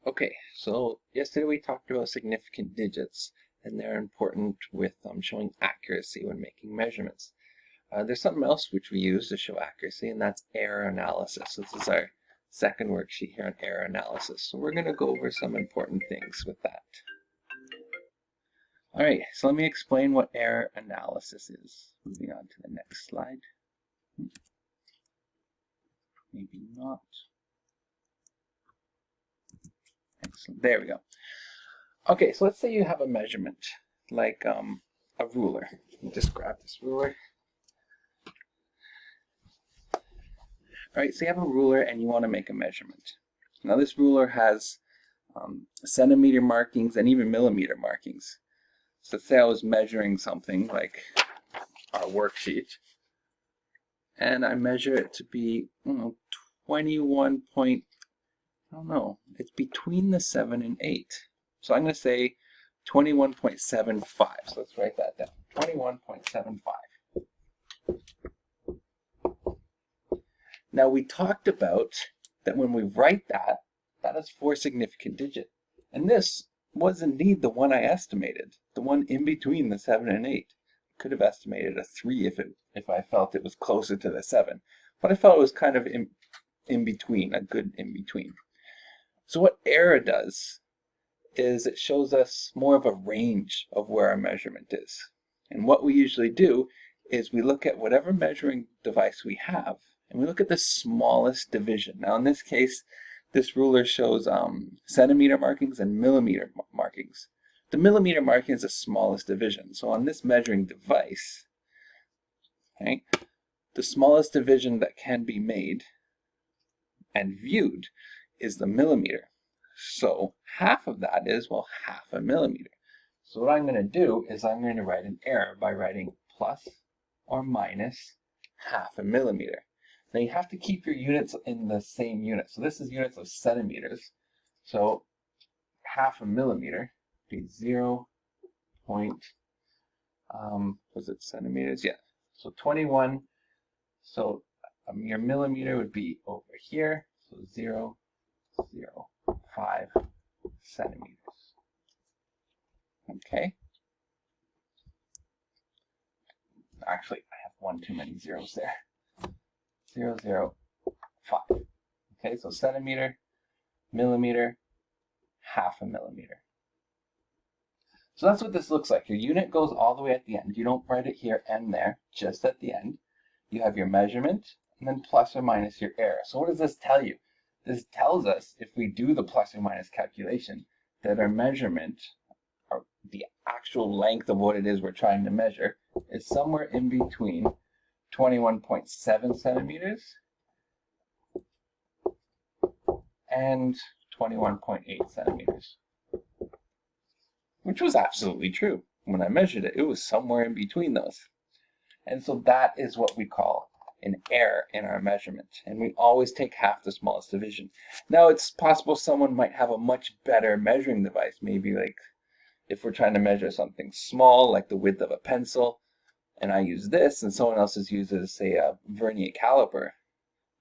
Okay, so yesterday we talked about significant digits, and they're important with showing accuracy when making measurements. There's something else which we use to show accuracy, and that's error analysis. So this is our second worksheet here on error analysis. So we're going to go over some important things with that. All right, so let me explain what error analysis is. Moving on to the next slide. Maybe not. Excellent. There we go. Okay, so let's say you have a measurement, like a ruler. Let me just grab this ruler. All right, so you have a ruler and you want to make a measurement. Now this ruler has centimeter markings and even millimeter markings. So say I was measuring something like our worksheet, and I measure it to be 21 point, I don't know, it's between the 7 and 8. So I'm going to say 21.75. So let's write that down. 21.75. Now we talked about that when we write that, that is 4 significant digit. And this was indeed the one I estimated, the one in between the 7 and 8. Could have estimated a 3 if I felt it was closer to the 7. But I felt it was kind of in between, a good in between. So what error does is it shows us more of a range of where our measurement is. And what we usually do is we look at whatever measuring device we have, and we look at the smallest division. Now in this case, this ruler shows centimeter markings and millimeter markings. The millimeter marking is the smallest division. So on this measuring device, okay, the smallest division that can be made and viewed is the millimeter. So half of that is, well, half a millimeter. So what I'm going to do is I'm going to write an error by writing plus or minus half a millimeter. Now you have to keep your units in the same unit. So this is units of centimeters. So half a millimeter would be 0. Was it centimeters? Yeah. So 21. So your millimeter would be over here. So 0.05 centimeters. Okay. Actually, I have one too many zeros there. 0.05. Okay, so centimeter, millimeter, half a millimeter. So that's what this looks like. Your unit goes all the way at the end. You don't write it here and there, just at the end. You have your measurement, and then plus or minus your error. So what does this tell you? This tells us, if we do the plus or minus calculation, that our measurement, or the actual length of what it is we're trying to measure, is somewhere in between 21.7 centimeters and 21.8 centimeters. Which was absolutely true. When I measured it, it was somewhere in between those. And so that is what we call an error in our measurement. And we always take half the smallest division. Now it's possible someone might have a much better measuring device. Maybe like if we're trying to measure something small, like the width of a pencil, and I use this, and someone else uses, say, a vernier caliper.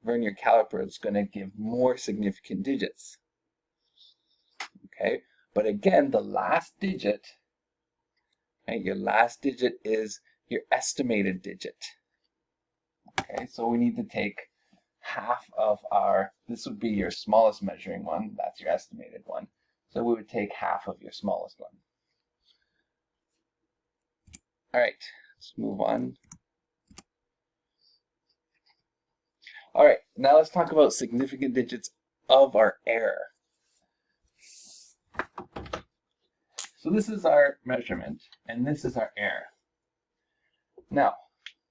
Vernier caliper is going to give more significant digits. Okay, but again, the last digit, okay, your last digit is your estimated digit. Okay, so we need to take half of this would be your smallest measuring one, that's your estimated one. So we would take half of your smallest one. All right, let's move on. All right, now let's talk about significant digits of our error. So this is our measurement, and this is our error. Now,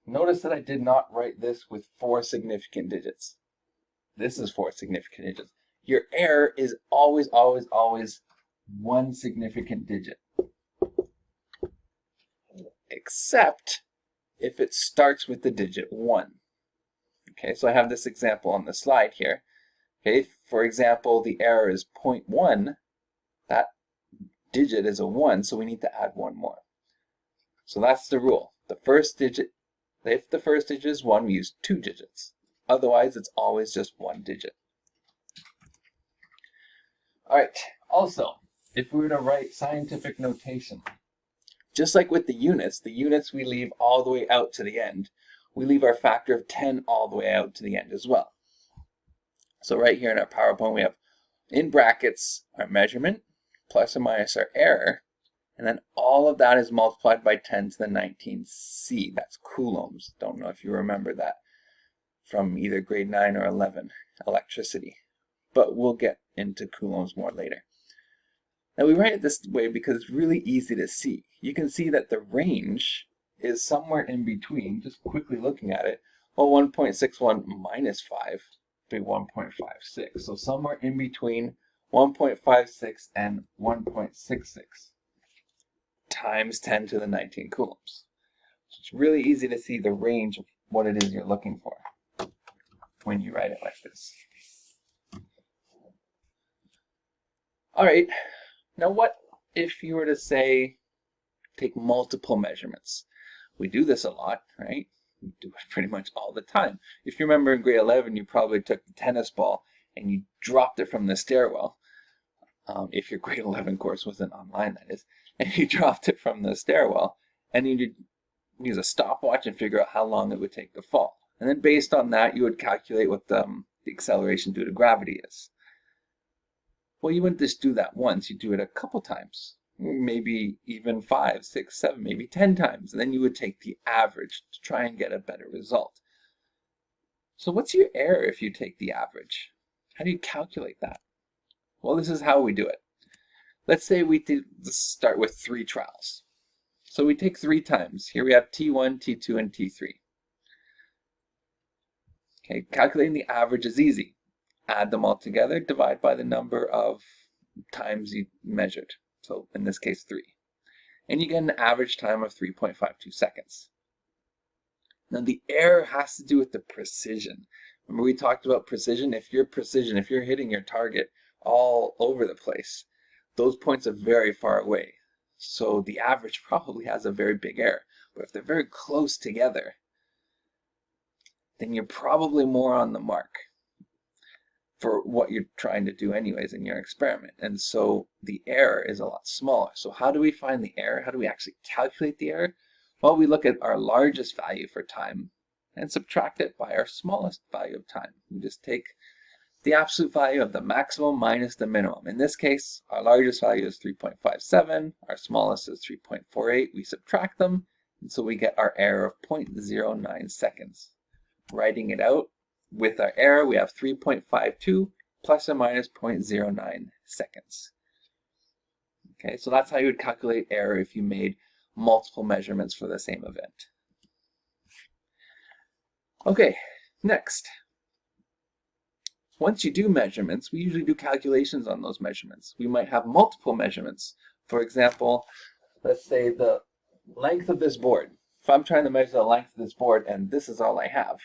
notice that I did not write this with 4 significant digits. This is 4 significant digits. Your error is always, always, always 1 significant digit. Except if it starts with the digit 1. Okay, so I have this example on the slide here. Okay, for example, the error is 0.1. That digit is a 1, so we need to add 1 more. So that's the rule. The first digit, if the first digit is 1, we use 2 digits. Otherwise, it's always just 1 digit. All right, also, if we were to write scientific notation, just like with the units we leave all the way out to the end. We leave our factor of 10 all the way out to the end as well. So right here in our PowerPoint, we have in brackets our measurement, plus or minus our error, and then all of that is multiplied by 10 to the 19C. That's coulombs. Don't know if you remember that from either grade 9 or 11 electricity, but we'll get into coulombs more later. Now we write it this way because it's really easy to see. You can see that the range is somewhere in between, just quickly looking at it. Well, 1.61 minus 5 would be 1.56. So somewhere in between 1.56 and 1.66 times 10 to the 19 coulombs. So it's really easy to see the range of what it is you're looking for when you write it like this. All right. Now, what if you were to say, take multiple measurements? We do this a lot, right? We do it pretty much all the time. If you remember in grade 11, you probably took the tennis ball and you dropped it from the stairwell. If your grade 11 course wasn't online, that is. And you dropped it from the stairwell, and you'd use a stopwatch and figure out how long it would take to fall. And then based on that, you would calculate what the acceleration due to gravity is. Well, you wouldn't just do that once, you do it a couple times, maybe even 5, 6, 7, maybe 10 times. And then you would take the average to try and get a better result. So what's your error if you take the average? How do you calculate that? Well, this is how we do it. Let's say we start with 3 trials. So we take 3 times. Here we have T1, T2, and T3. Okay, calculating the average is easy. Add them all together, divide by the number of times you measured. So in this case, 3. And you get an average time of 3.52 seconds. Now the error has to do with the precision. Remember we talked about precision? If you're hitting your target all over the place, those points are very far away. So the average probably has a very big error. But if they're very close together, then you're probably more on the mark for what you're trying to do anyways in your experiment. And so the error is a lot smaller. So how do we find the error? How do we actually calculate the error? Well, we look at our largest value for time and subtract it by our smallest value of time. We just take the absolute value of the maximum minus the minimum. In this case, our largest value is 3.57, our smallest is 3.48. We subtract them, and so we get our error of 0.09 seconds. Writing it out, with our error, we have 3.52 plus or minus 0.09 seconds. Okay, so that's how you would calculate error if you made multiple measurements for the same event. Okay, next. Once you do measurements, we usually do calculations on those measurements. We might have multiple measurements. For example, let's say the length of this board. If I'm trying to measure the length of this board and this is all I have,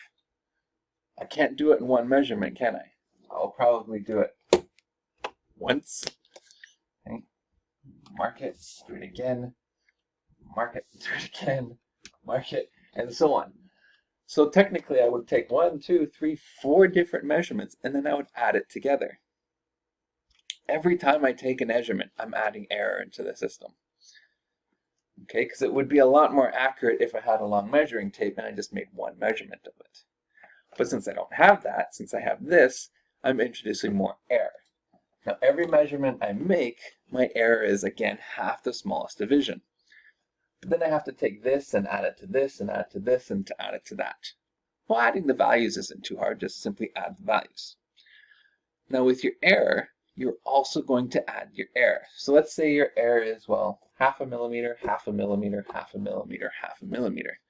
I can't do it in one measurement, can I? I'll probably do it once. Okay. Mark it, do it again, mark it, do it again, mark it, and so on. So technically I would take 1, 2, 3, 4 different measurements and then I would add it together. Every time I take a measurement, I'm adding error into the system. Okay, because it would be a lot more accurate if I had a long measuring tape and I just made one measurement of it. But since I don't have that, since I have this, I'm introducing more error. Now every measurement I make, my error is again half the smallest division. But then I have to take this and add it to this and add it to this and to add it to that. Well, adding the values isn't too hard, just simply add the values. Now with your error, you're also going to add your error. So let's say your error is, well, half a millimeter, half a millimeter, half a millimeter, half a millimeter.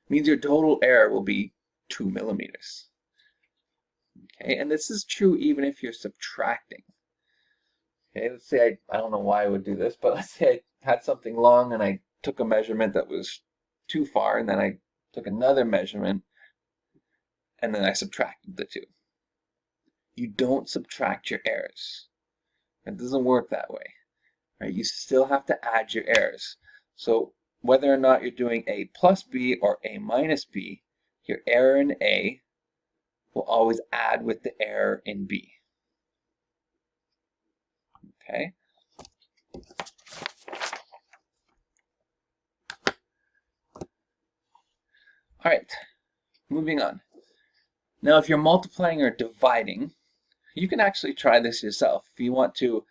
It means your total error will be 2 millimeters. Okay, and this is true even if you're subtracting. Okay, let's say I don't know why I would do this, but let's say I had something long and I took a measurement that was too far, and then I took another measurement, and then I subtracted the two. You don't subtract your errors. It doesn't work that way. Right? You still have to add your errors. So whether or not you're doing A plus B or A minus B, your error in A will always add with the error in B. Okay. All right, moving on. Now, if you're multiplying or dividing, you can actually try this yourself. If you want to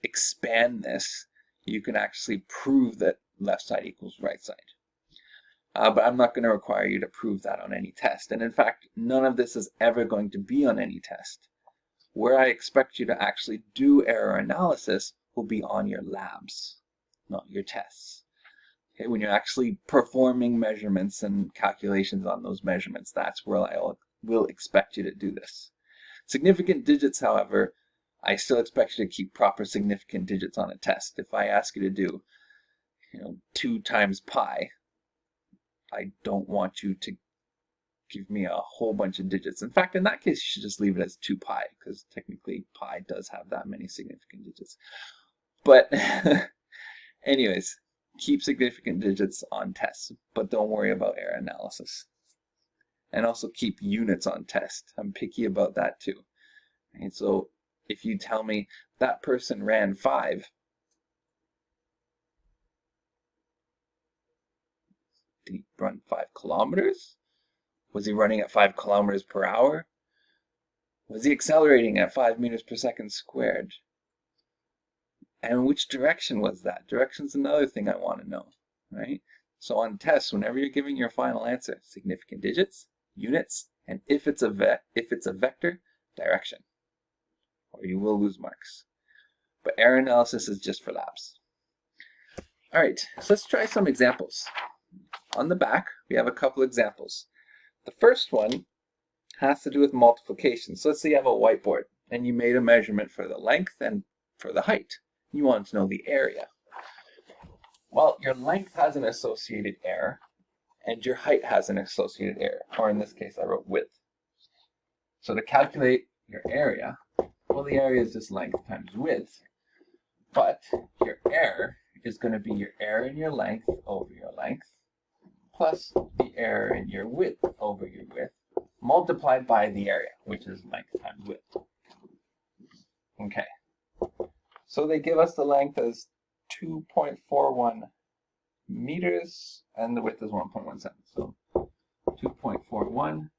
expand this, you can actually prove that left side equals right side. But I'm not going to require you to prove that on any test. And in fact, none of this is ever going to be on any test. Where I expect you to actually do error analysis will be on your labs, not your tests. Okay, when you're actually performing measurements and calculations on those measurements, that's where I will expect you to do this. Significant digits, however, I still expect you to keep proper significant digits on a test. If I ask you to do, 2 times pi, I don't want you to give me a whole bunch of digits. In fact, in that case, you should just leave it as 2 pi, because technically pi does have that many significant digits. But anyways, keep significant digits on tests, but don't worry about error analysis. And also keep units on test. I'm picky about that too. And so if you tell me that person ran 5, did he run 5 kilometers? Was he running at 5 kilometers per hour? Was he accelerating at 5 meters per second squared? And which direction was that? Direction's another thing I want to know, right? So on tests, whenever you're giving your final answer, significant digits, units, and if it's a vector, direction, or you will lose marks. But error analysis is just for labs. All right, so let's try some examples. On the back, we have a couple examples. The first one has to do with multiplication. So let's say you have a whiteboard and you made a measurement for the length and for the height. You want to know the area. Well, your length has an associated error and your height has an associated error, or in this case I wrote width. So to calculate your area, well, the area is just length times width, but your error is going to be your error in your length over your length plus the error in your width over your width multiplied by the area, which is length times width. Okay, so they give us the length as 2.41 meters and the width is 1.17. So 2.41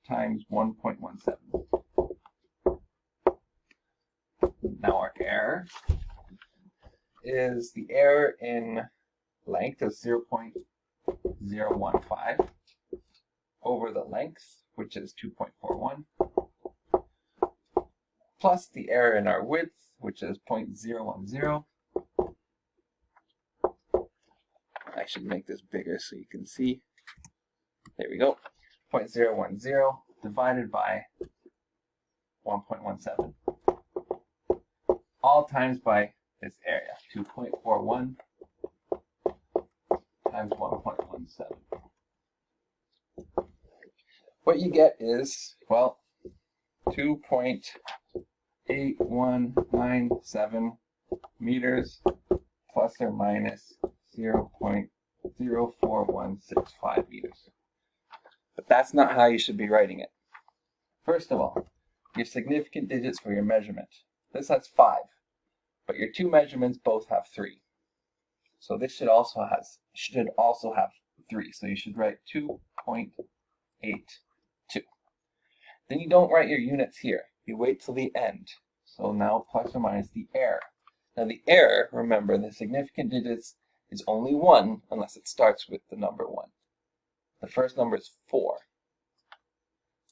times 1.17. Now our error is the error in length is 0.015 over the length, which is 2.41, plus the error in our width, which is 0.010. I should make this bigger so you can see. There we go. 0.010 divided by 1.17. All times by this area, 2.41 times 1.17. What you get is, well, 2.8197 meters plus or minus 0.04165 meters. But that's not how you should be writing it. First of all, your significant digits for your measurement. This has 5, but your 2 measurements both have 3. So this should also have 3. So you should write 2.82. Then you don't write your units here. You wait till the end. So now plus or minus the error. Now the error, remember, the significant digits is only 1 unless it starts with the number 1. The first number is 4.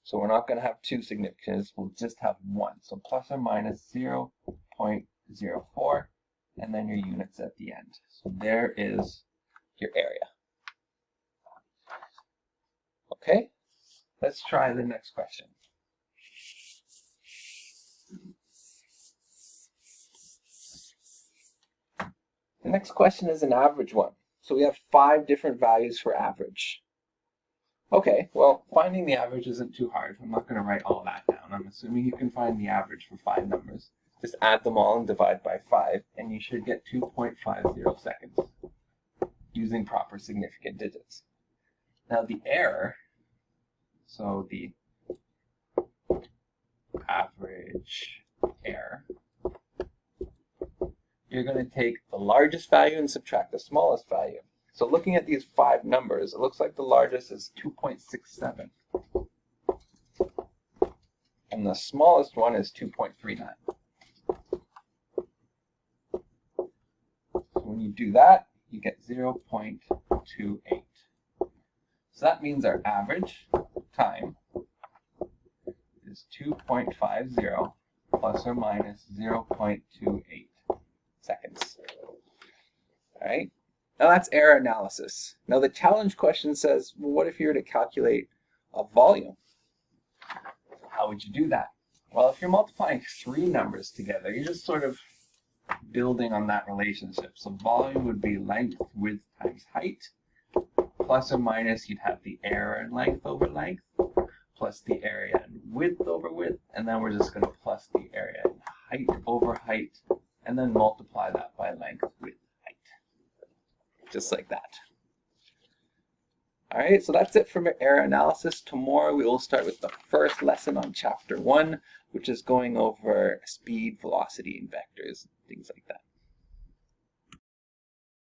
So we're not going to have 2 significants, we'll just have 1. So plus or minus 0.04, and then your units at the end. So there is your area. Okay, let's try the next question. The next question is an average one. So we have 5 different values for average. Okay, well, finding the average isn't too hard. I'm not going to write all that down. I'm assuming you can find the average for 5 numbers. Just add them all and divide by 5, and you should get 2.50 seconds using proper significant digits. Now the error, so the average error, you're going to take the largest value and subtract the smallest value. So looking at these 5 numbers, it looks like the largest is 2.67. And the smallest one is 2.39. So when you do that, you get 0.28. So that means our average time is 2.50 plus or minus 0.28 seconds. All right? Now that's error analysis. Now the challenge question says, well, what if you were to calculate a volume? How would you do that? Well, if you're multiplying 3 numbers together, you're just sort of building on that relationship. So volume would be length, width times height. Plus or minus, you'd have the area in length over length, plus the area in width over width, and then we're just going to plus the area in height over height, and then multiply that by length, width, height. Just like that. All right, so that's it for error analysis. Tomorrow we will start with the first lesson on chapter 1, which is going over speed, velocity, and vectors, things like that.